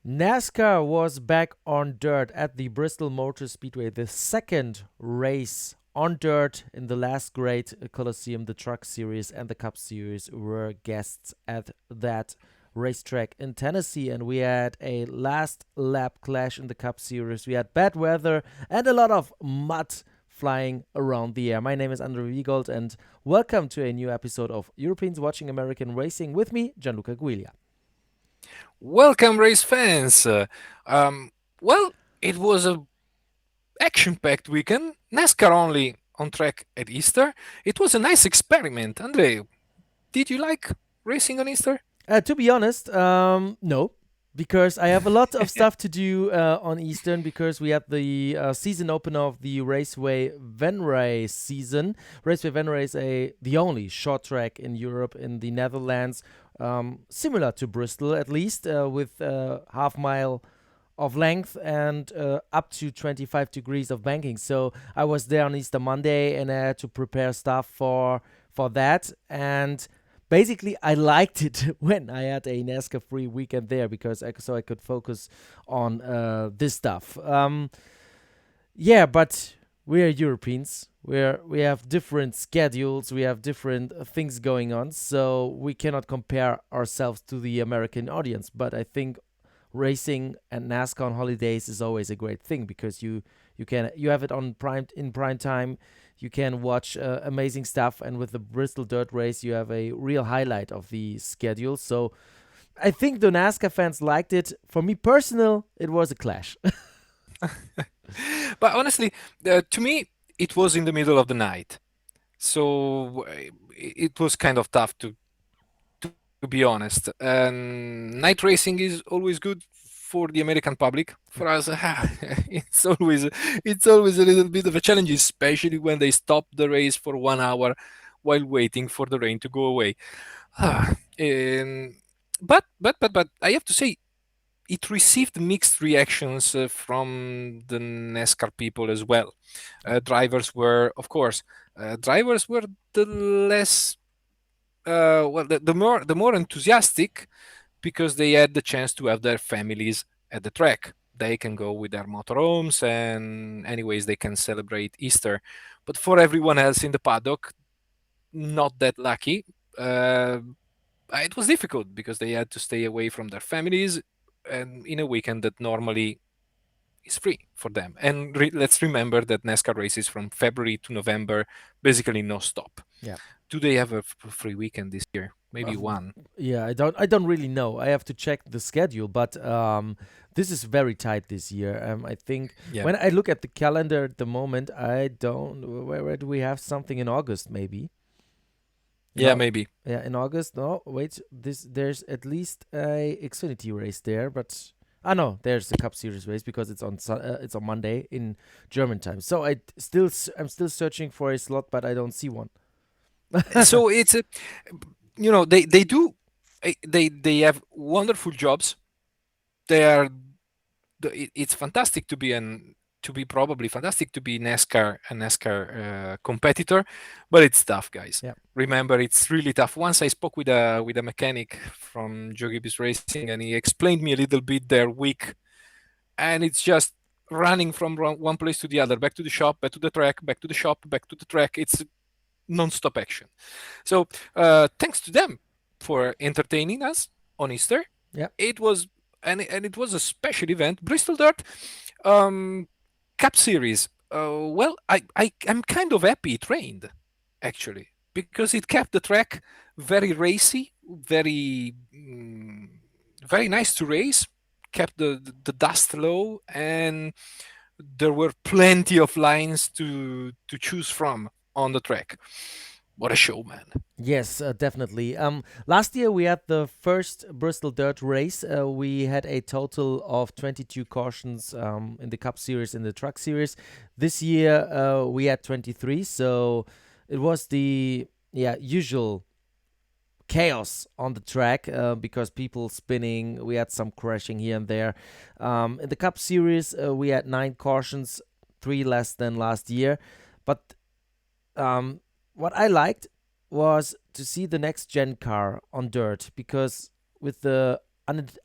NASCAR was back on dirt at the Bristol Motor Speedway, the second race on dirt in the Last Great Colosseum. The Truck Series and the Cup Series were guests at that racetrack in Tennessee, and we had a last lap clash in the Cup Series. We had bad weather and a lot of mud flying around the air. My name is André Wiegold, and welcome to a new episode of Europeans Watching American Racing with me, Gianluca Guiglia. Welcome, race fans. Um, well, it was a action-packed weekend. NASCAR only on track at Easter. It was a nice experiment. Andre, did you like racing on Easter? To be honest, no, because I have a lot of stuff to do on Eastern because we had the season opener of the Raceway Venray season. Raceway Venray is the only short track in Europe in the Netherlands, similar to Bristol at least, with half mile of length and up to 25 degrees of banking. So I was there on Easter Monday and I had to prepare stuff for that. And basically, I liked it when I had a NASCAR free weekend there because I could focus on this stuff. Yeah, but we're Europeans. We have different schedules. We have different things going on, so we cannot compare ourselves to the American audience. But I think racing and NASCAR on holidays is always a great thing because you have it on prime time. You can watch amazing stuff, and with the Bristol Dirt race, you have a real highlight of the schedule. So I think the NASCAR fans liked it. For me personal, it was a clash. But honestly, to me, it was in the middle of the night, so it was kind of tough to be honest. Night racing is always good for the American public. For us, it's always a little bit of a challenge, especially when they stop the race for 1 hour while waiting for the rain to go away. Ah, um, but I have to say it received mixed reactions from the NASCAR people as well. Drivers were the less the more enthusiastic because they had the chance to have their families at the track. They can go with their motorhomes, and anyways, they can celebrate Easter. But for everyone else in the paddock, not that lucky. Uh, it was difficult because they had to stay away from their families and in a weekend that normally is free for them. And let's remember that NASCAR races from February to November, basically no stop. Yeah. Do they have a free weekend this year? Maybe one. Yeah, I don't really know. I have to check the schedule, but this is very tight this year. I think Yeah. when I look at the calendar at the moment, I don't. Where do we have something in August? Maybe. In Yeah, Au- maybe. yeah, in August. No, wait. There's at least a Xfinity race there, but no, there's a Cup Series race because it's on Monday in German time. So I'm still searching for a slot, but I don't see one. So it's they do they have wonderful jobs. They are it's fantastic to be probably fantastic to be NASCAR competitor, but it's tough, guys. Yeah. Remember, it's really tough. Once I spoke with a mechanic from Joe Gibbs Racing, and he explained me a little bit their week, and it's just running from one place to the other, back to the shop, back to the track, back to the shop, back to the track. It's non-stop action. So thanks to them for entertaining us on Easter. Yeah. It was and it was a special event. Bristol Dirt um, Cup Series. Well, I'm kind of happy it rained actually because it kept the track very racy, very nice to race. Kept the dust low, and there were plenty of lines to choose from on the track. What a show, man. Yes, definitely. Last year we had the first Bristol Dirt race. We had a total of 22 cautions in the Cup Series and the Truck Series. This year we had 23, so it was the usual chaos on the track because people spinning. We had some crashing here and there. In the Cup Series we had 9 cautions, 3 less than last year, but what I liked was to see the next gen car on dirt because with the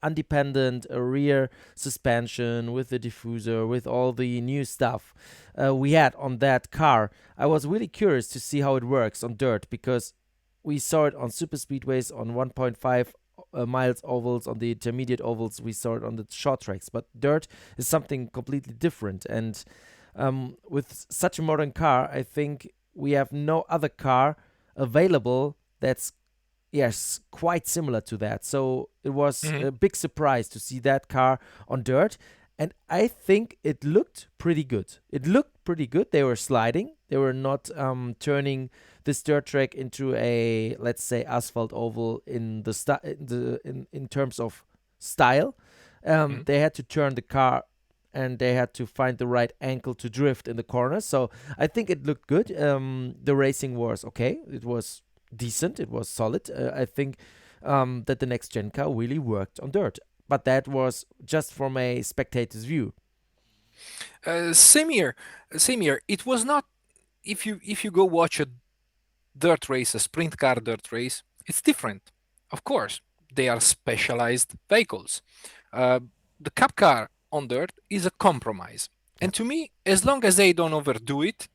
independent rear suspension with the diffuser, with all the new stuff we had on that car. I was really curious to see how it works on dirt because we saw it on super speedways on 1.5 miles ovals, on the intermediate ovals. We saw it on the short tracks, but dirt is something completely different. And with such a modern car, I think we have no other car available that's yes quite similar to that. So it was Hmm. a big surprise to see that car on dirt, and I think it looked pretty good. It looked pretty good. They were sliding. They were not turning this dirt track into a, let's say, asphalt oval in the in terms of style. Hmm. They had to turn the car and they had to find the right angle to drift in the corners. So I think it looked good. The racing was okay. It was decent. It was solid. I think that the next gen car really worked on dirt. But that was just from a spectator's view. Same here. Same here. It was not. If you go watch a dirt race, a sprint car dirt race, it's different. Of course, they are specialized vehicles. Uh, the cup car on dirt is a compromise, Yeah, and to me, as long as they don't overdo it,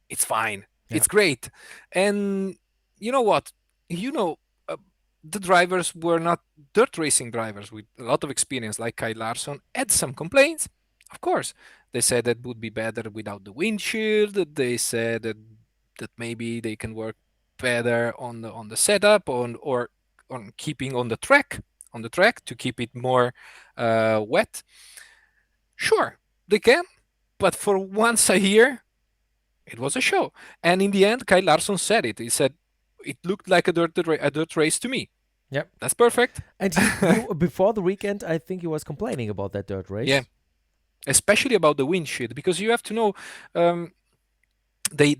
it's fine. yeah, It's great. And you know what? You know, uh, the drivers were not dirt racing drivers with a lot of experience, like Kyle Larson, had some complaints. Of course, they said that would be better without the windshield. They said that maybe they can work better on the setup or on keeping on the track to keep it more wet. Sure, they can, but for once a year, it was a show. And in the end, Kyle Larson said it. He said, it looked like a dirt race to me. yeah. That's perfect. And he before the weekend, I think he was complaining about that dirt Yeah, race. especially about the windshield, because you have to know um, they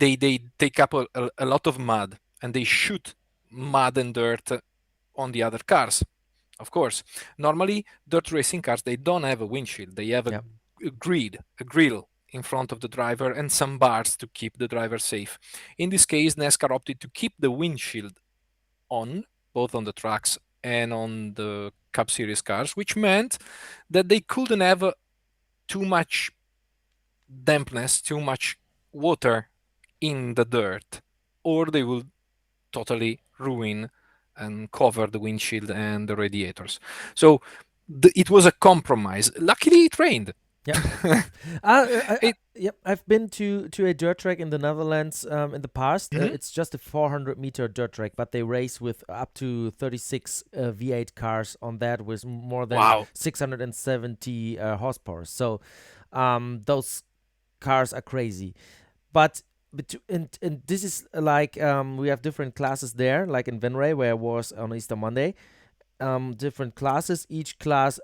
take up a lot of mud and they shoot mud and dirt on the other cars. Of course, normally dirt racing cars they don't have a windshield. They have Yeah, a grill in front of the driver and some bars to keep the driver safe. In this case, NASCAR opted to keep the windshield on, both on the tracks and on the Cup Series cars, which meant that they couldn't have too much dampness, too much water in the dirt, or they will totally ruin and cover the windshield and the radiators. So it was a compromise. Luckily, it rained. yeah. It. Yep, I've been to a dirt track in the Netherlands in the past. Mhm. It's just a 400-meter dirt track, but they race with up to 36 V8 cars on that with more than Wow. 670 horsepower. So those cars are crazy. But and this is like we have different classes there, like in Venray where I was on Easter Monday. Different classes. Each class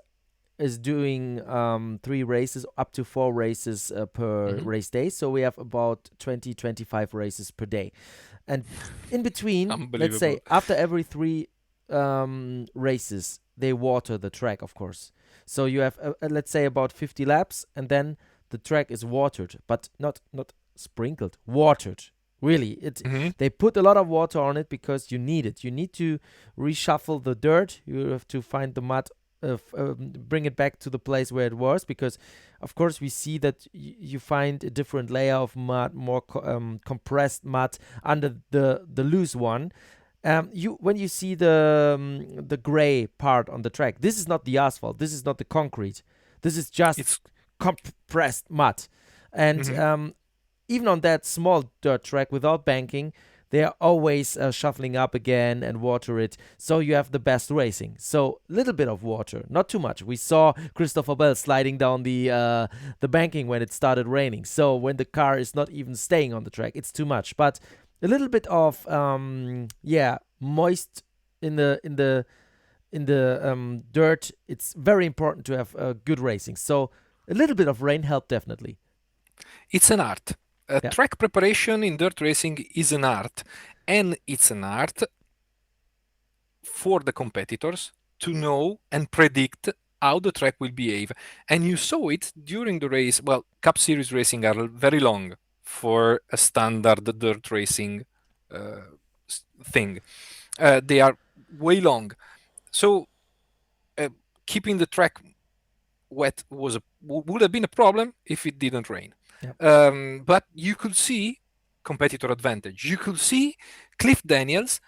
is doing 3 races, up to 4 races per Mhm. race day. So we have about 20, 25 races per day. And in between, let's say Unbelievable. after every 3 races, they water the track, of course. So you have, let's say, about 50 laps, and then the track is watered, but not sprinkled, watered. Really, Mhm. they put a lot of water on it because you need it. You need to reshuffle the dirt. You have to find the mud, bring it back to the place where it was, because of course we see that you find a different layer of mud, more compressed mud under the loose one. You when you see the gray part on the track, this is not the asphalt, this is not the concrete, this is just It's. compressed mud. And Mhm. even on that small dirt track without banking, they are always shuffling up again and water it, so you have the best racing. So little bit of water, not too much. We saw Christopher Bell sliding down the banking when it started raining. So when the car is not even staying on the track, it's too much. But a little bit of yeah, moist in the dirt. It's very important to have good racing. So a little bit of rain helped definitely. It's an art. Yeah, Track preparation in dirt racing is an art, and it's an art for the competitors to know and predict how the track will behave. And you saw it during the race. Well, Cup Series racing are very long for a standard dirt racing thing. They are way long. So keeping the track wet would have been a problem if it didn't rain. Yep. But you could see competitor advantage. You could see Cliff Daniels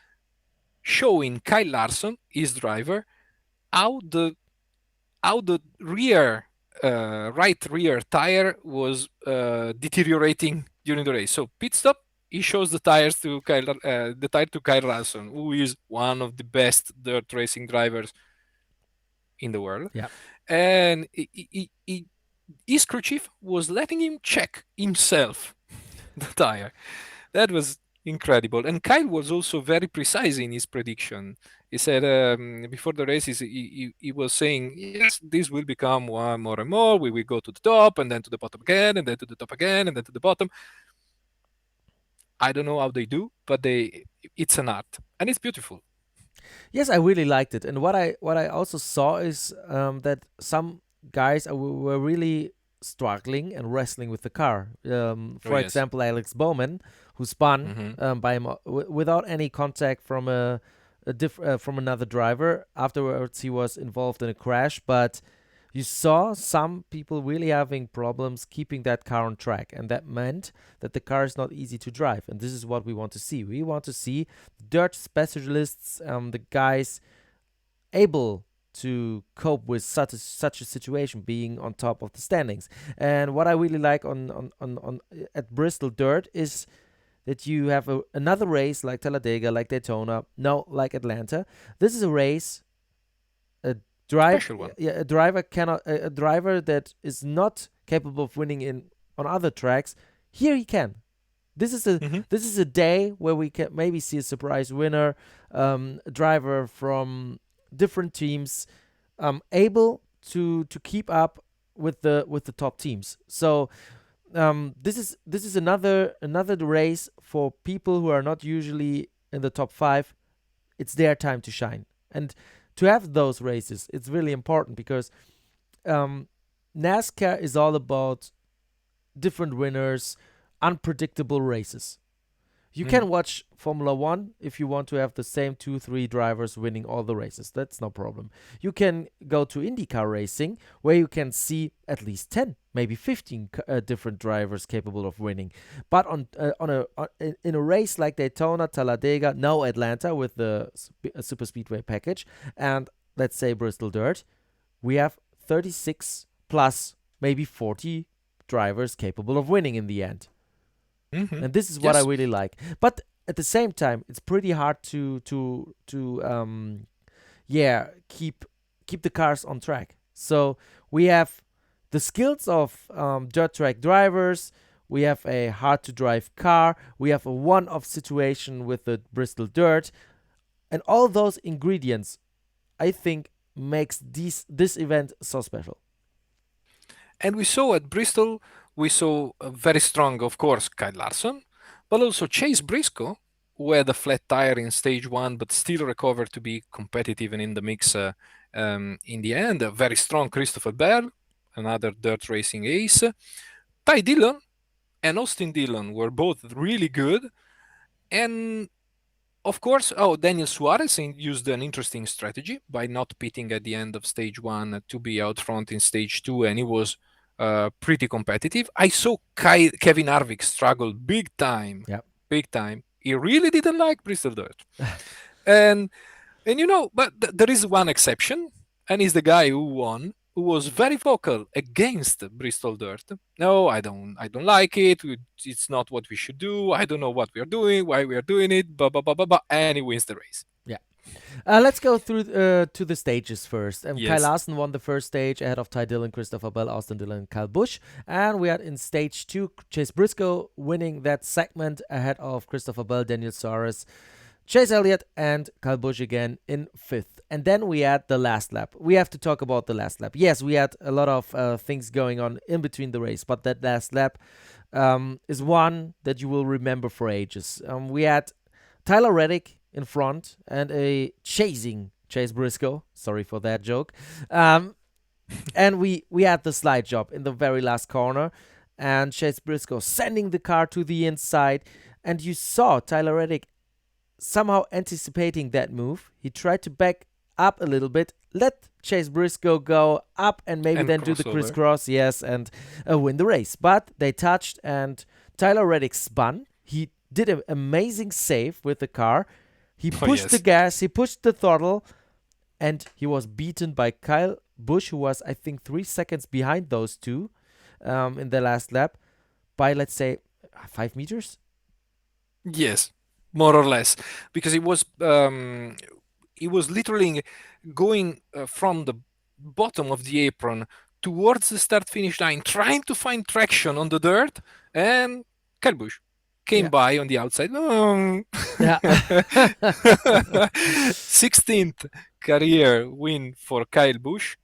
showing Kyle Larson, his driver, how the right rear tire was deteriorating during the race. So pit stop, he shows the tire to Kyle Larson, who is one of the best dirt racing drivers in the world, Yep. and his crew chief was letting him check himself the tire. That was incredible. And Kyle was also very precise in his prediction. He said before the race, he was saying, yes, this will become one more and more. We will go to the top and then to the bottom again and then to the top again and then to the bottom. I don't know how they do, but it's an art and it's beautiful. Yes, I really liked it. And what I also saw is that some guys were really struggling and wrestling with the car. Oh, For yes. example, Alex Bowman, who spun Hmm. by him without any contact from from another driver. Afterwards, he was involved in a crash, but you saw some people really having problems keeping that car on track, and that meant that the car is not easy to drive. And this is what we want to see. We want to see dirt specialists, the guys able to cope with such a situation, being on top of the standings. And what I really like on at Bristol Dirt is that you have another race like Talladega, like Daytona, no, like Atlanta. This is a race a Special one. a driver cannot a driver that is not capable of winning in on other tracks. Here he can. This is a Hmm. this is a day where we can maybe see a surprise winner, a driver from different teams, able to keep up with the top teams. So this is another race for people who are not usually in the top five. It's their time to shine, and to have those races, it's really important because um, NASCAR is all about different winners, unpredictable races. You Hmm. can watch Formula One if you want to have the same 2, 3 drivers winning all the races. That's no problem. You can go to IndyCar racing where you can see at least 10, maybe 15 different drivers capable of winning. But in a race like Daytona, Talladega, no Atlanta with the Super Speedway package, and let's say Bristol Dirt, we have 36 plus maybe 40 drivers capable of winning in the end. Hmm. And this is what I Yes. really like. But at the same time, it's pretty hard to yeah, keep the cars on track. So we have the skills of dirt track drivers. We have a hard to drive car. We have a one-off situation with the Bristol Dirt, and all those ingredients, I think, makes this event so special. And we saw at Bristol, we saw a very strong, of course, Kyle Larson, but also Chase Briscoe, who had a flat tire in stage one, but still recovered to be competitive and in the mix in the end. A very strong Christopher Bell, another dirt racing ace. Ty Dillon and Austin Dillon were both really good. And of course, Daniel Suarez used an interesting strategy by not pitting at the end of stage one to be out front in stage two, and he was pretty competitive. I saw Kevin Harvick struggle Yeah. big time. He really didn't like Bristol Dirt, and but there is one exception, and he's the guy who won, who was very vocal against Bristol Dirt. No, I don't like it. It's not what we should do. I don't know what we are doing, why we are doing it, blah blah blah blah blah, and he wins the race. Yeah. Let's go through to the stages first. Kyle Yes. Larson won the first stage ahead of Ty Dillon, Christopher Bell, Austin Dillon, and Kyle Busch. And we had in stage two Chase Briscoe winning that segment ahead of Christopher Bell, Daniel Suarez, Chase Elliott, and Kyle Busch again in fifth. And then we had the last lap. We have to talk about the last lap. Yes, we had a lot of things going on in between the race, but that last lap is one that you will remember for ages. We had Tyler Reddick in front and a chasing Chase Briscoe. Sorry for that joke. And we had the slide job in the very last corner, and Chase Briscoe sending the car to the inside. And you saw Tyler Reddick somehow anticipating that move. He tried to back up a little bit, let Chase Briscoe go up and maybe And then do the crossover. crisscross, yes, and win the race. But they touched, and Tyler Reddick spun. He did an amazing save with the car. He Oh pushed the yes. gas, he pushed the throttle, and he was beaten by Kyle Busch, who was, I think, 3 seconds behind those two in the last lap by, let's say, 5 meters. Yes, more or less, because it was literally going from the bottom of the apron towards the start finish line, trying to find traction on the dirt, and Kyle Busch came Yeah. by on the outside. Oh. Yeah. 16th career win for Kyle Busch.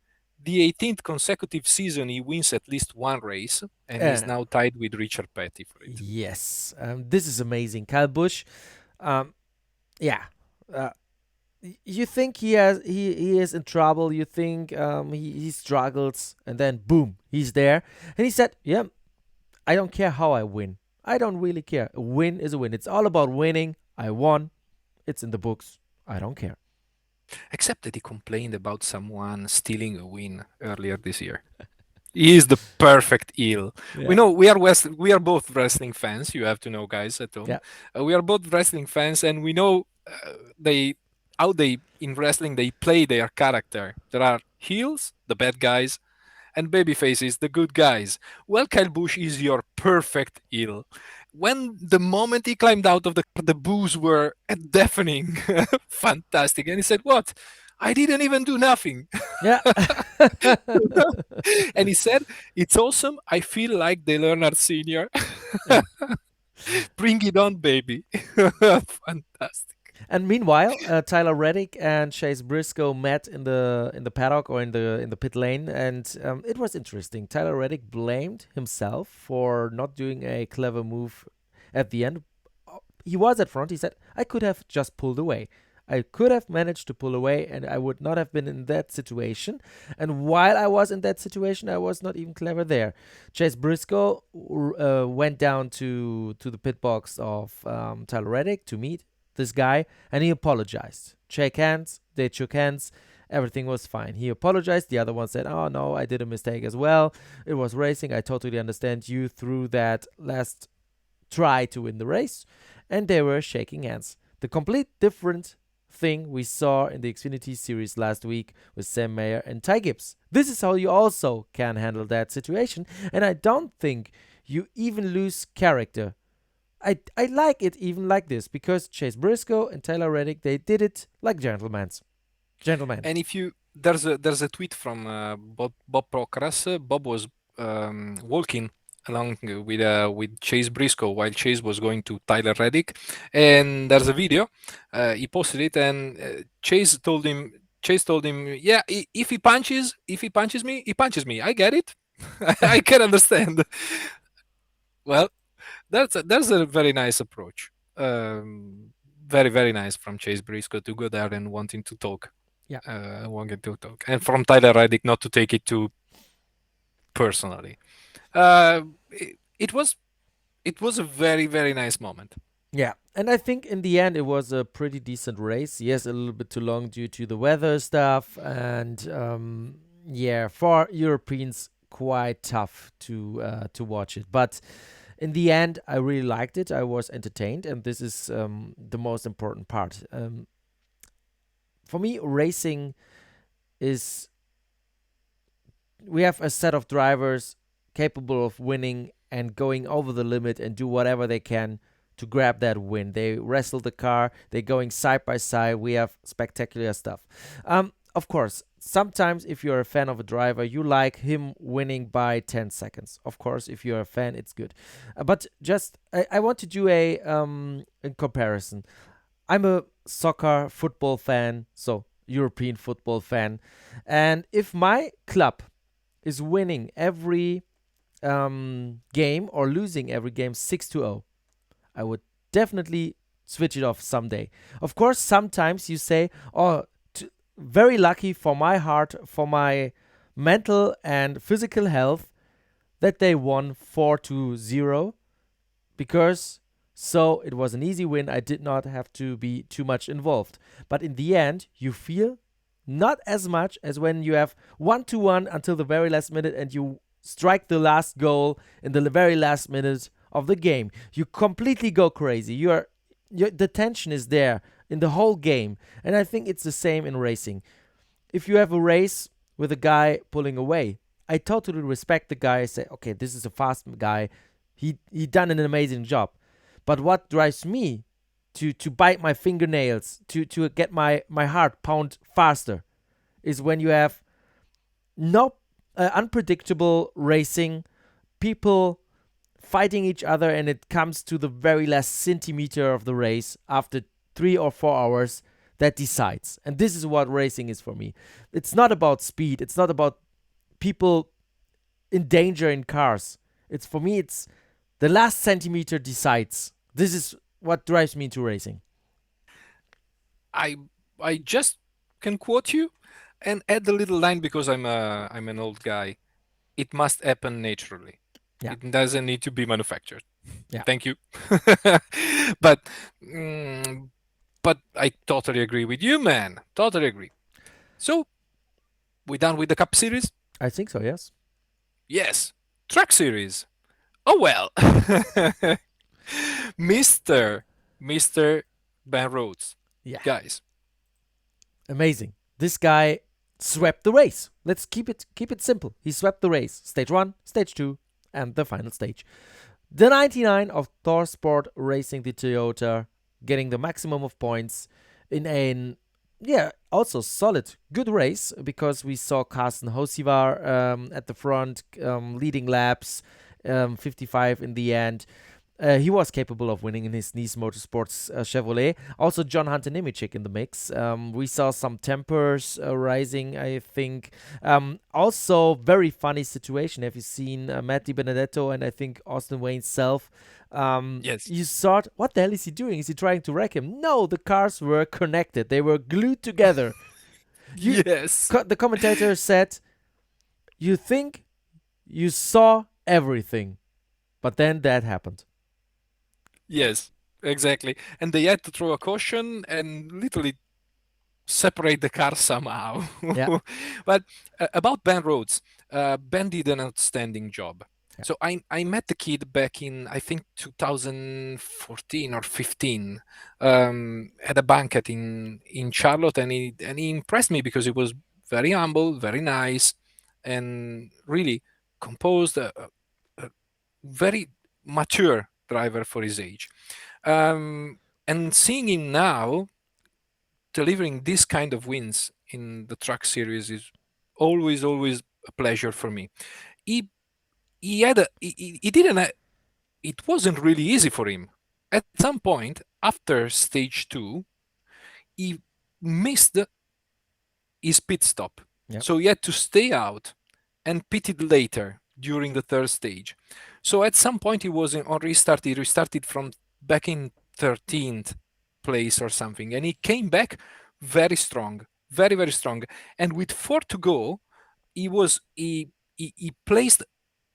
The 18th consecutive season he wins at least one race, and he's uh, now tied with Richard Petty for it. yes. This is amazing. Kyle Busch. Um, yeah. Uh, you think he is in trouble. You think he struggles, and then boom, he's there. And he said, "Yeah, I don't care how I win. I don't really care. A win is a win. It's all about winning. I won. It's in the books. I don't care." Except that he complained about someone stealing a win earlier this year. He is the perfect heel. We Yeah. know we are both wrestling fans. You have to know, guys at home. Yeah. We are both wrestling fans, and we know they how they in wrestling they play their character. There are heels, the bad guys, and baby faces, the good guys. Well, Kyle Busch is your perfect heel. When the moment he climbed out of the car, the boos were deafening, fantastic, and he said, "What? I didn't even do nothing." Yeah. And he said, "It's awesome. I feel like Dale Earnhardt Sr. Yeah. Bring it on, baby." Fantastic. And meanwhile, Tyler Reddick and Chase Briscoe met in the paddock or in the pit lane, and it was interesting. Tyler Reddick blamed himself for not doing a clever move at the end. He was at front. He said, "I could have just pulled away. I could have managed to pull away, and I would not have been in that situation. And while I was in that situation, I was not even clever there." Chase Briscoe went down to the pit box of Tyler Reddick to meet this guy, and he apologized. Shake hands. They shook hands. Everything was fine. He apologized. The other one said, "Oh no, I did a mistake as well. It was racing. I totally understand you threw that last try to win the race." And they were shaking hands. The complete different thing we saw in the Xfinity series last week with Sam Mayer and Ty Gibbs. This is how you also can handle that situation. And I don't think you even lose character. I like it even like this because Chase Briscoe and Taylor Reddick, they did it like gentlemen. Gentlemen. And if you there's a tweet from Bob Procras. Bob was walking along with Chase Briscoe while Chase was going to Tyler Reddick, and there's a video. He posted it, and Chase told him. Chase told him, "Yeah, if he punches me, he punches me. I get it. I can understand." Well, that's a very nice approach. Very very nice from Chase Briscoe to go there and wanting to talk. Yeah. Wanting to talk, and from Tyler Reddick not to take it too personally. It was a very very nice moment. Yeah. And I think in the end it was a pretty decent race. Yes, a little bit too long due to the weather stuff. And yeah, for Europeans, quite tough to watch it. But in the end, I really liked it. I was entertained. And this is the most important part. For me, racing is we have a set of drivers capable of winning and going over the limit and do whatever they can to grab that win. They wrestle the car, they're going side by side. We have spectacular stuff. Of course, sometimes if you're a fan of a driver, you like him winning by 10 seconds. Of course, if you're a fan, it's good. But just, I want to do a comparison. I'm a soccer football fan, so European football fan. And if my club is winning every game or losing every game 6-0, I would definitely switch it off someday. Of course, sometimes you say, "Oh, very lucky for my heart, for my mental and physical health that they won 4-0 because so it was an easy win. I did not have to be too much involved." But in the end, you feel Not as much as when you have 1-1 until the very last minute and you strike the last goal in the very last minute of the game. You completely go crazy. The tension is there in the whole game. And I think it's the same in racing. If you have a race with a guy pulling away, I totally respect the guy. I say, okay, this is a fast guy. He done an amazing job. But what drives me to bite my fingernails, to get my heart pound faster, is when you have no unpredictable racing, people fighting each other, and it comes to the very last centimeter of the race after 3 or 4 hours that decides. And this is what racing is for me. It's not about speed. It's not about people in danger in cars. It's for me. It's the last centimeter decides. This is what drives me into racing. I I just can quote you and add a little line because I'm an old guy. It must happen naturally. Yeah, It doesn't need to be manufactured. yeah. Thank you. but mm, but I totally agree with you, man. Totally agree. So we done with the Cup Series? I think so. Yes. Yes. Truck Series. Oh well. Mister Mister Ben Rhodes, Yeah. guys. Amazing. This guy swept the race. Let's keep it simple. He swept the race. Stage 1, stage 2, and the final stage. The 99 of Thor Sport Racing, the Toyota, getting the maximum of points in a, yeah, also solid, good race, because we saw Carsten Hosivar at the front, leading laps, 55 in the end. He was capable of winning in his Nice Motorsports Chevrolet. Also, John Hunter Nemechek in the mix. We saw some tempers rising, I think. Also, very funny situation. Have you seen Matt DiBenedetto and I think Austin Wayne Self? Yes. You thought, what the hell is he doing? Is he trying to wreck him? No, the cars were connected. They were glued together. Yes. The commentator said, you think you saw everything, but then that happened. Yes, exactly. And they had to throw a caution and literally separate the cars somehow. Yeah. But about Ben Rhodes, Ben did an outstanding job. Yeah. So I met the kid back in I think 2014 or 15 at a banquet in Charlotte, and he impressed me because he was very humble, very nice, and really composed, a very mature driver for his age. And seeing him now delivering this kind of wins in the truck series is always a pleasure for me. He he had a he didn't it wasn't really easy for him. At some point after stage 2, he missed his pit stop. Yeah. So he had to stay out and pitted later during the third stage. So at some point he was on restart. He restarted from back in 13th place or something, and he came back very strong, very strong. And with 4 to go, he placed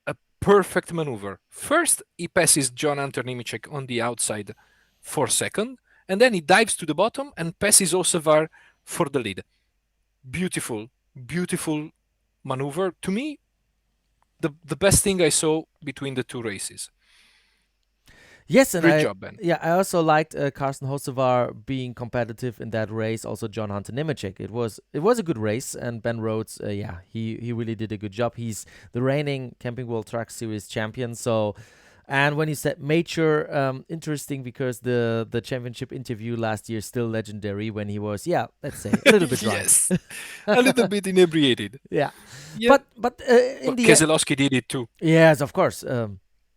a perfect maneuver. First, he passes John Hunter Nemechek on the outside for second, and then he dives to the bottom and passes Osevar for the lead. Beautiful maneuver. To me, the best thing I saw between the two races. Yes, and Great job, Ben. I also liked Carsten Hocevar being competitive in that race. Also, John Hunter Nemechek. It was a good race, and Ben Rhodes, yeah, he really did a good job. He's the reigning Camping World Truck Series champion. So, and when you said major, interesting because the championship interview last year is still legendary when he was, yeah, let's say a little bit drunk. Yes, a little bit inebriated. Yeah, Yeah, but in but the Keselowski did it too. yes, of course.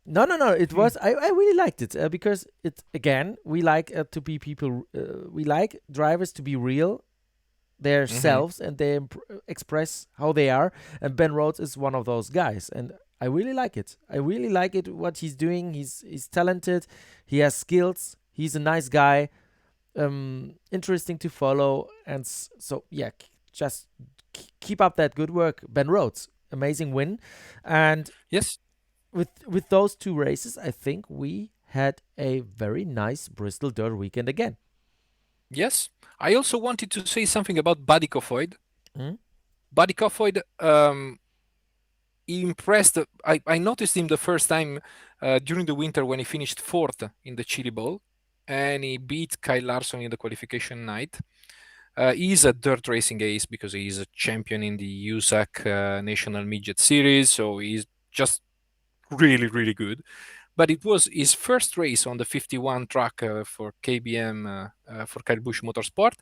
No. It Mm. was. I really liked it because it again. We like to be people. We like drivers to be real, their Mhm. selves, and they express how they are. And Ben Rhodes is one of those guys, and I really like it. I really like it. What he's doing. He's talented. He has skills. He's a nice guy. Interesting to follow. And so yeah, just keep up that good work, Ben Rhodes. Amazing win, and Yes, with those two races, I think we had a very nice Bristol Dirt weekend again. yes. I also wanted to say something about Buddy Kofoid. Mm? Buddy Kofoid, he impressed. I noticed him the first time during the winter when he finished fourth in the Chili Bowl, and he beat Kyle Larson in the qualification night. He's a dirt racing ace because he's a champion in the USAC National Midget Series, so he's just really, really good. But it was his first race on the 51 track for KBM for Kyle Busch Motorsport,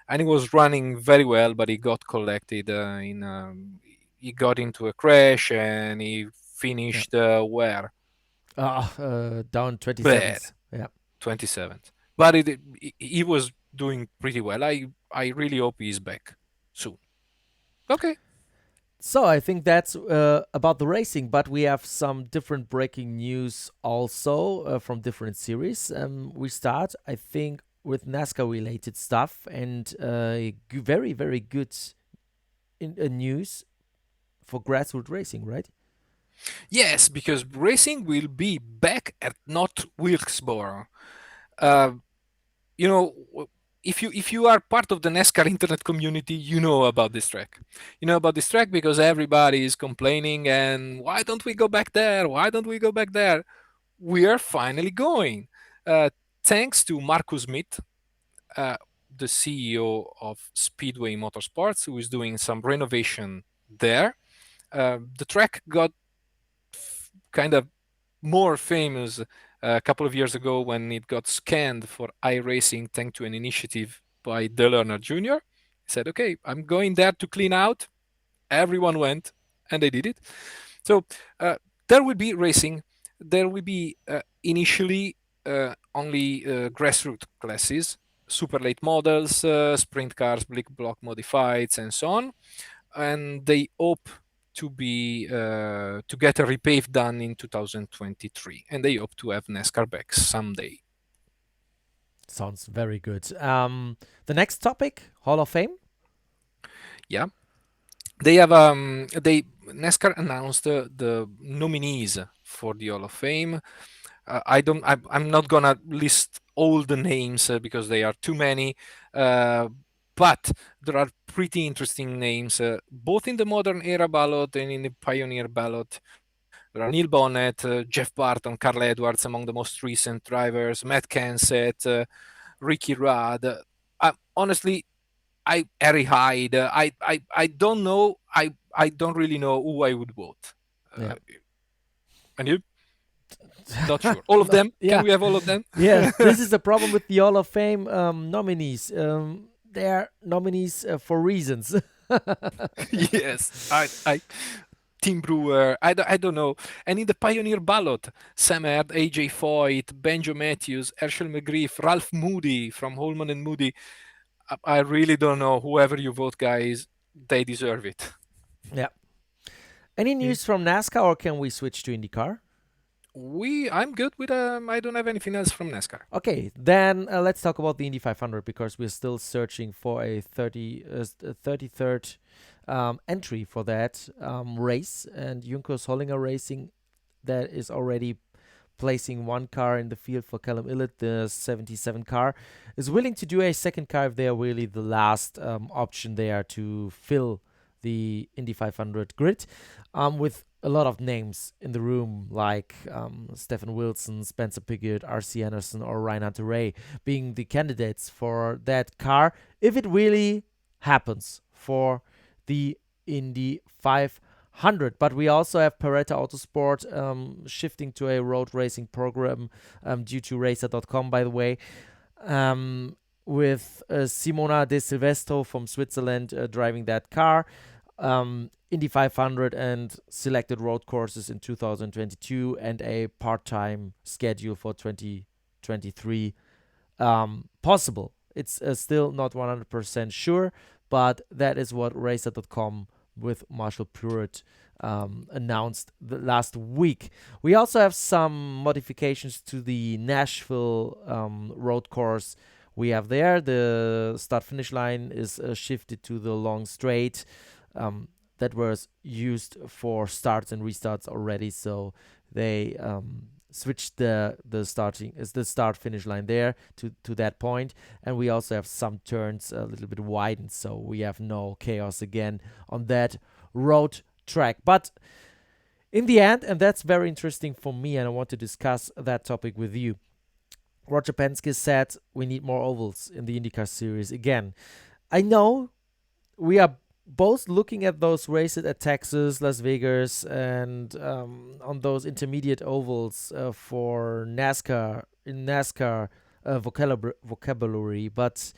and he was running very well, but he got collected he got into a crash and he Yeah. finished where Down bad 27th. Yeah. 27th. But he was doing pretty well. I really hope he's back soon. Okay. So I think that's about the racing, but we have some different breaking news also from different series. We start, I think, with NASCAR related stuff and very, very good news for grassroots racing, right? Yes, because racing will be back at not Wilkesboro. Uh, you know, if you are part of the NASCAR internet community, you know about this track. You know about this track because everybody is complaining and why don't we go back there? Why don't we go back there? We are finally going. Uh, Thanks to Marcus Smith, uh, the CEO of Speedway Motorsports, who is doing some renovation there. The track got kind of more famous a couple of years ago when it got scanned for iRacing thanks to an initiative by Dale Earnhardt Jr. He said, okay, I'm going there to clean out. Everyone went, and they did it. So there will be racing. There will be initially only grassroots classes, super late models, sprint cars, big block modifieds, and so on. And they hope to get a repave done in 2023, and they hope to have NASCAR back someday. Sounds very good. The next topic, Hall of Fame. Yeah, they have they NASCAR announced the nominees for the Hall of Fame. I'm not gonna list all the names because they are too many. Uh, but there are pretty interesting names, both in the modern era ballot and in the pioneer ballot. There are Neil Bonnet, Jeff Barton, Carl Edwards among the most recent drivers, Matt Kenseth, Ricky Rudd. Honestly, I Harry Hyde. I don't know. I don't really know who I would vote. Yeah. And you? Not sure. All of No, them? Can yeah. we have all of them? Yes, this is the problem with the Hall of Fame nominees. They are nominees for reasons. Yes. I Tim Brewer. I don't know. And in the Pioneer ballot, Sam Herd, AJ Foyt, Benjo Matthews, Herschel McGriff, Ralph Moody from Holman and Moody. I really don't know. Whoever you vote, guys, they deserve it. Yeah. Any Hmm. news from NASCAR, or can we switch to IndyCar? I'm good with I don't have anything else from NASCAR. Okay, then let's talk about the Indy 500 because we're still searching for a 33rd entry for that race. And Junkos Hollinger Racing, that is already placing one car in the field for Callum Illett, the 77 car, is willing to do a second car if they're really the last option there to fill the Indy 500 grid, with a lot of names in the room like Stephen Wilson, Spencer Pigot, R.C. Anderson, or Ryan Hunter-Reay being the candidates for that car if it really happens for the Indy 500. But we also have Paretta Autosport shifting to a road racing program due to Racer.com, by the way, with Simona De Silvestro from Switzerland driving that car. Indy 500 and selected road courses in 2022 and a part-time schedule for 2023 possible. It's still not 100% sure, but that is what Racer.com with Marshall Pruitt announced last week. We also have some modifications to the Nashville road course. We have there the start-finish line is shifted to the long straight that was used for starts and restarts already. So they switch the starting is the start finish line there to that point, and we also have some turns a little bit widened, so we have no chaos again on that road track. But in the end, and that's very interesting for me, and I want to discuss that topic with you. Roger Penske said we need more ovals in the IndyCar series again. I know we are both looking at those races at Texas, Las Vegas, and on those intermediate ovals for NASCAR in NASCAR vocabulary, but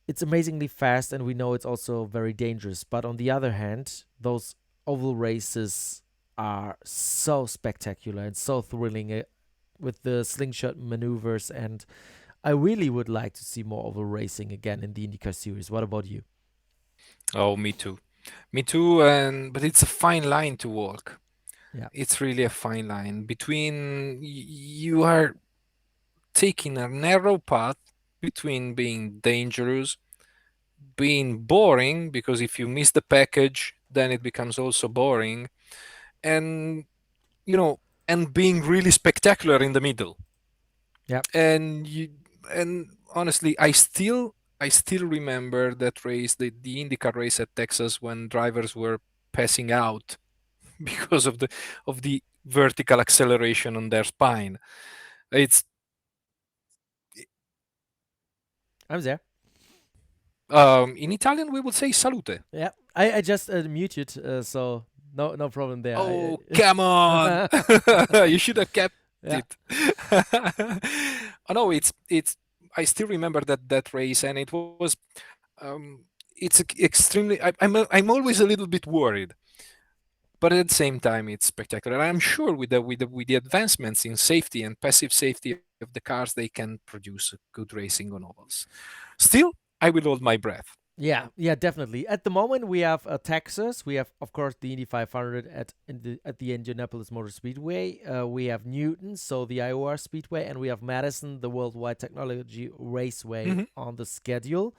it's amazingly fast, and we know it's also very dangerous. But on the other hand, those oval races are so spectacular and so thrilling with the slingshot maneuvers, and I really would like to see more oval racing again in the IndyCar series. What about you? Oh, me too. Me too, and but it's a fine line to walk. Yeah, It's really a fine line between you are taking a narrow path between being dangerous, being boring, because if you miss the package, then it becomes also boring, and you know, and being really spectacular in the middle. yeah, And you and honestly, I still remember that race, the IndyCar race at Texas when drivers were passing out because of the vertical acceleration on their spine. It's I'm there. in Italian we would say salute. Yeah, I just muted, so no problem there. Oh, come on! You should have kept Yeah, it. Oh no, it's. I still remember that race, and it was. It's extremely. I'm always a little bit worried, but at the same time, it's spectacular. I'm sure with the advancements in safety and passive safety of the cars, they can produce good racing on ovals. Still, I will hold my breath. yeah, definitely. At the moment, we have Texas. We have, of course, the Indy 500 at the Indianapolis Motor Speedway. We have Newton, so the Iowa Speedway, and we have Madison, the Worldwide Technology Raceway, Hmm. on the schedule.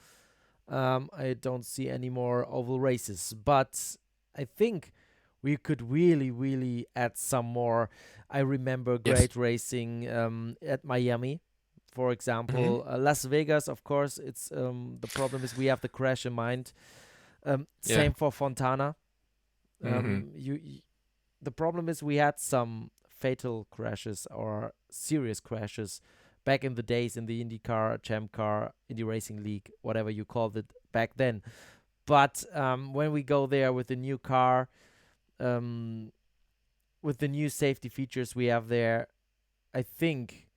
I don't see any more oval races, but I think we could really, really add some more. I remember Yes. great racing at Miami, for Hmm. example. Las Vegas, of course, it's the problem is we have the crash in mind. Yeah. Same for Fontana. Hmm. You the problem is we had some fatal crashes or serious crashes back in the days in the IndyCar, Champ Car, Indy Racing League, whatever you called it back then. But when we go there with the new car, um, with the new safety features we have there, I think,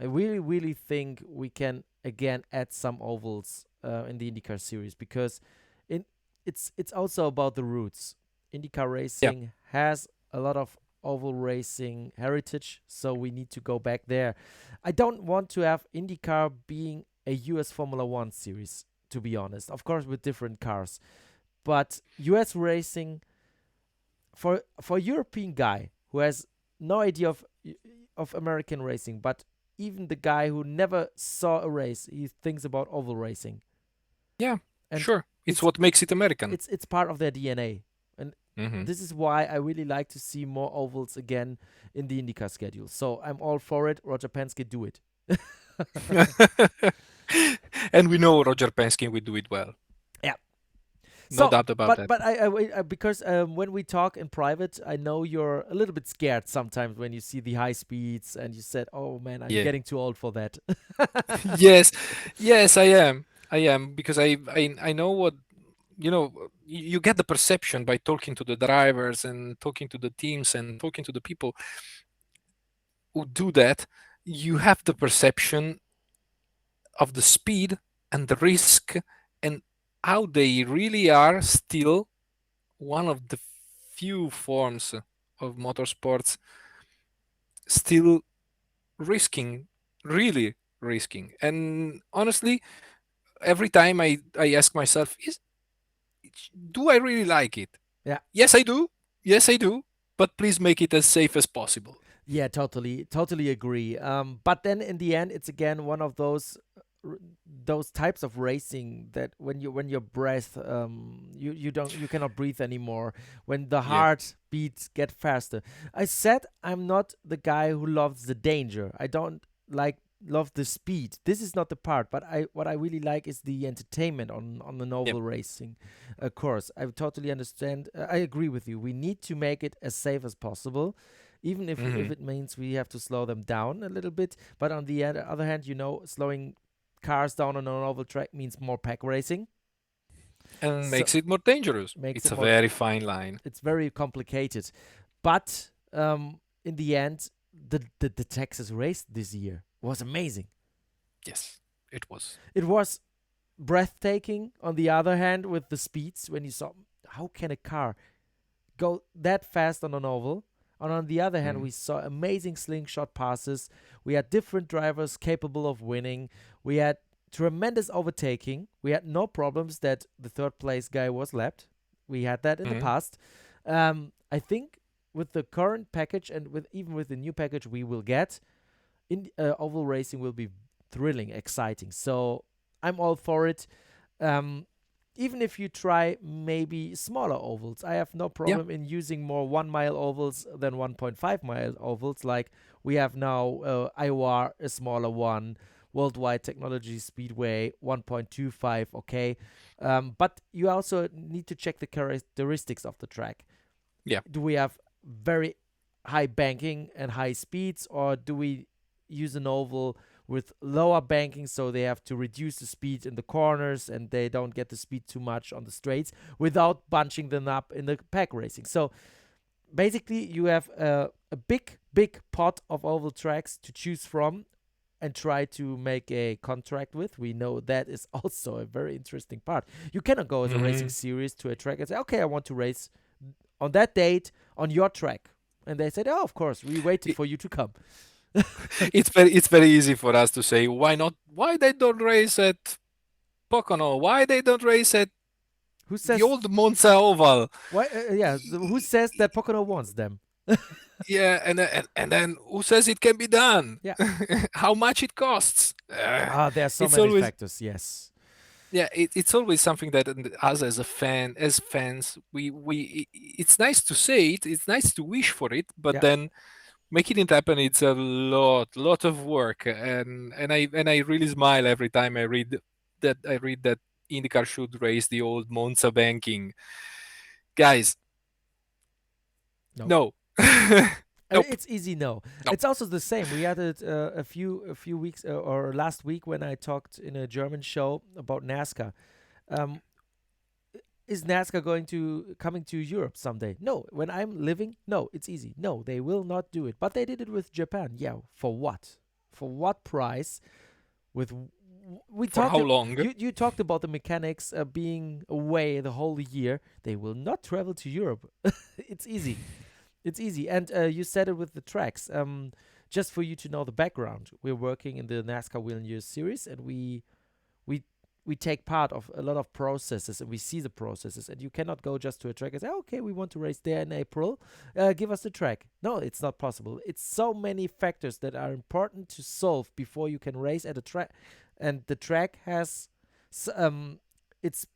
I really, really think we can again add some ovals in the IndyCar series because in it's also about the roots. IndyCar Yeah. racing has a lot of oval racing heritage, so we need to go back there. I don't want to have IndyCar being a US Formula One series, to be honest. Of course, with different cars, but US racing for a European guy who has no idea of American racing, but even the guy who never saw a race, he thinks about oval racing, Yeah. and Sure. It's it's what makes it American. it's part of their DNA, and Hmm. this is why I really like to see more ovals again in the IndyCar schedule. So I'm all for it. Roger Penske, do it. And we know Roger Penske will do it well. Yeah. No So, doubt about that. but I because when we talk in private, I know you're a little bit scared sometimes when you see the high speeds, and you said, "Oh man, I'm Yeah. getting too old for that." Yes. Yes, I am. I am because I know what you get the perception by talking to the drivers and talking to the teams and talking to the people who do that. You have the perception of the speed and the risk and how they really are still one of the few forms of motorsports still risking, really risking. And honestly, every time I ask myself, do I really like it? Yeah. Yes, I do. Yes, I do. But please make it as safe as possible. Yeah, totally agree. But then in the end, it's again one of those. those types of racing that when your breath you cannot breathe anymore, when the Yeah. heart beats get faster. I said I'm not the guy who loves the danger. I don't like love the speed. This is not the part, but I what I really like is the entertainment on the Yep. novel racing course. I totally understand. I agree with you. We need to make it as safe as possible, even if Hmm. it means we have to slow them down a little bit. But on the other hand, slowing cars down on an oval track means more pack racing. And So makes it more dangerous. makes It's it a more. very fine line. It's very complicated. But in the end, the Texas race this year was amazing. Yes, it was. It was breathtaking. On the other hand, with the speeds, when you saw how can a car go that fast on an oval. And on the other hand, Mm. we saw amazing slingshot passes. We had different drivers capable of winning. We had tremendous overtaking. We had no problems that the third place guy was lapped. We had that in the Hmm. past. I think with the current package and with even with the new package we will get, in oval racing will be thrilling, exciting. So I'm all for it. Um, Even if you try maybe smaller ovals, I have no Yeah. problem in using more 1 mile ovals than 1.5 mile ovals. Like we have now Iowa, a smaller one, Worldwide Technology Speedway 1.25. Okay, but you also need to check the characteristics of the track. Yeah. Do we have very high banking and high speeds, or do we use an oval with lower banking so they have to reduce the speed in the corners and they don't get the speed too much on the straights without bunching them up in the pack racing? So basically, you have a big pot of oval tracks to choose from and try to make a contract with. We know that is also a very interesting part. You cannot go as a racing Hmm. series to a track and say, okay, I want to race on that date on your track. And they said, oh, of course, we waited It, for you to come. it's very easy for us to say why not, why they don't race at Pocono, why they don't race at Who the says old Monza Oval. why? Yeah, who says that Pocono wants them? Yeah, and then who says it can be done? Yeah. How much it costs? Ah, there are so It's many always, factors. Yes. yeah, it's always something that us as a fan, as fans, it's nice to say it, it's nice to wish for it, but Yeah. then making it happen, it's a lot of work, and I really smile every time I read that IndyCar should raise the old Monza banking. Guys, No. no. Nope. It's easy. No. Nope. It's also the same. We had it a few weeks or last week when I talked in a German show about NASCAR. Um, is NASCAR going to coming to Europe someday? No. When I'm living, no, it's easy. No, they will not do it. But they did it with Japan. Yeah, for what? For what price? With we For talked how long? you talked about the mechanics being away the whole year. They will not travel to Europe. It's easy. It's easy. And you said it with the tracks. Just for you to know the background, we're working in the NASCAR Wheel and Years series, and we we take part of a lot of processes, and we see the processes. And you cannot go just to a track and say, okay, we want to race there in April. Give us the track. No, it's not possible. It's so many factors that are important to solve before you can race at a track, and the track has its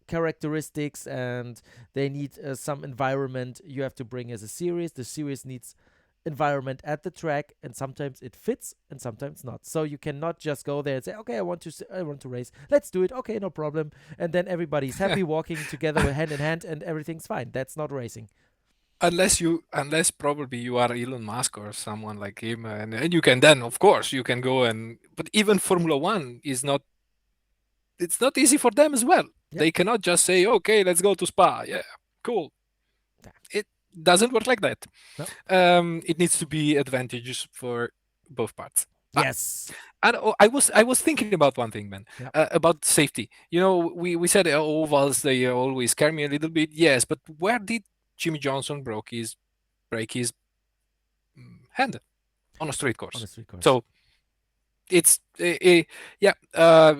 characteristics, and they need some environment you have to bring as a series. The series needs environment at the track, and sometimes it fits and sometimes not. So you cannot just go there and say, okay, I want to race, let's do it, okay, no problem, and then everybody's happy walking together with hand in hand and everything's fine. That's not racing. Unless probably you are Elon Musk or someone like him, and you can then, of course, you can go but even Formula One is not. It's not easy for them as well. Yeah. They cannot just say, okay, let's go to Spa. Yeah, cool. Yeah. It doesn't work like that. No. It needs to be advantageous for both parts. Ah, Yes. and I was thinking about one thing, man, Yeah. about safety. We said ovals, they always scare me a little bit. Yes, but where did Jimmy Johnson break his hand? On a straight On a course. street course. So it's yeah,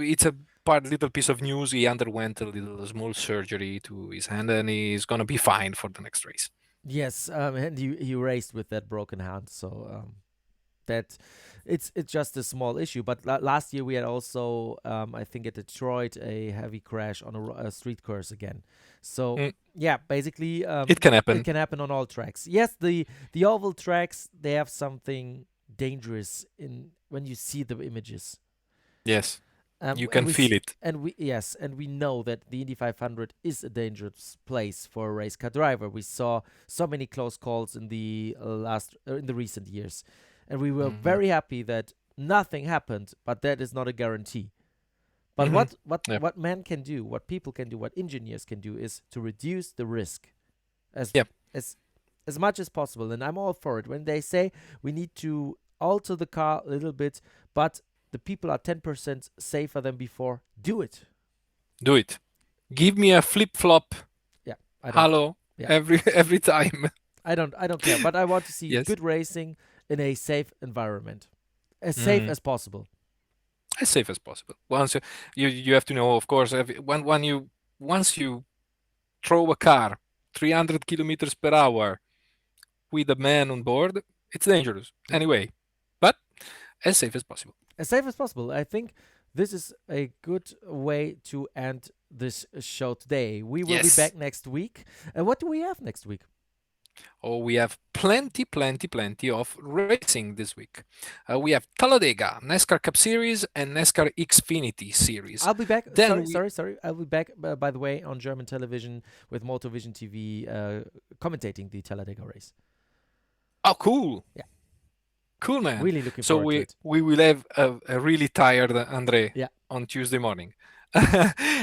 it's a little piece of news. He underwent a little small surgery to his hand, and he's gonna be fine for the next race. Yes. And he raced with that broken hand, so that it's just a small issue. But last year we had also, I think at Detroit, a heavy crash on a street course again. So Mm, yeah, basically, it can it happen. can happen on all tracks. Yes, the oval tracks, they have something dangerous in when you see the images. Yes, you And can feel it. and we know that the Indy 500 is a dangerous place for a race car driver. We saw so many close calls in the in the recent years, and we were Hmm. very happy that nothing happened. But that is not a guarantee. But Hmm. Yep. what man can do, what people can do, what engineers can do is to reduce the risk as Yep. as as much as possible. And I'm all for it. When they say we need to alter the car a little bit, but the people are 10% safer than before, do it. Do it. Give me a flip flop. Yeah, I don't. Hello. Yeah, Every time. I don't care. But I want to see Yes. good racing in a safe environment, as safe Hmm. as possible. As safe as possible. Once you have to know, of course, when you once you throw a car 300 kilometers per hour with a man on board, it's dangerous Yeah, anyway. But as safe as possible. as safe as possible. I think this is a good way to end this show today. We will be Yes. back next week. And what do we have next week? Oh, we have plenty of racing this week. We have Talladega, NASCAR Cup Series, and NASCAR Xfinity Series. I'll be back. Then we, Sorry. I'll be back, by the way, on German television with Motorvision TV, commentating the Talladega race. oh, cool, Yeah, cool, man. really looking So forward to we it. we will have a really tired André Yeah. on Tuesday morning,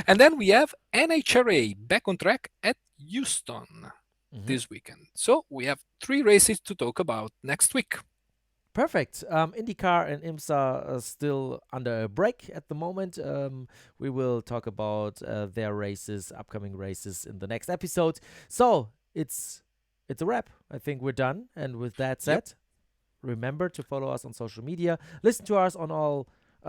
and then we have NHRA back on track at Houston Hmm. this weekend. So we have 3 races to talk about next week. Perfect. IndyCar and IMSA are still under a break at the moment. We will talk about their races, upcoming races, in the next episode. So it's a wrap. I think we're done. And with that Yep. said, remember to follow us on social media. Listen to us on all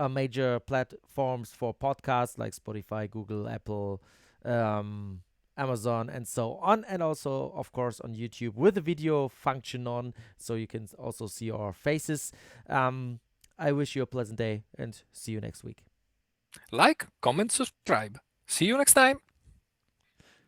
major platforms for podcasts like Spotify, Google, Apple, um, Amazon, and so on. And also, of course, on YouTube with the video function on, so you can also see our faces. Um, I wish you a pleasant day and see you next week. Like, comment, subscribe. See you next time.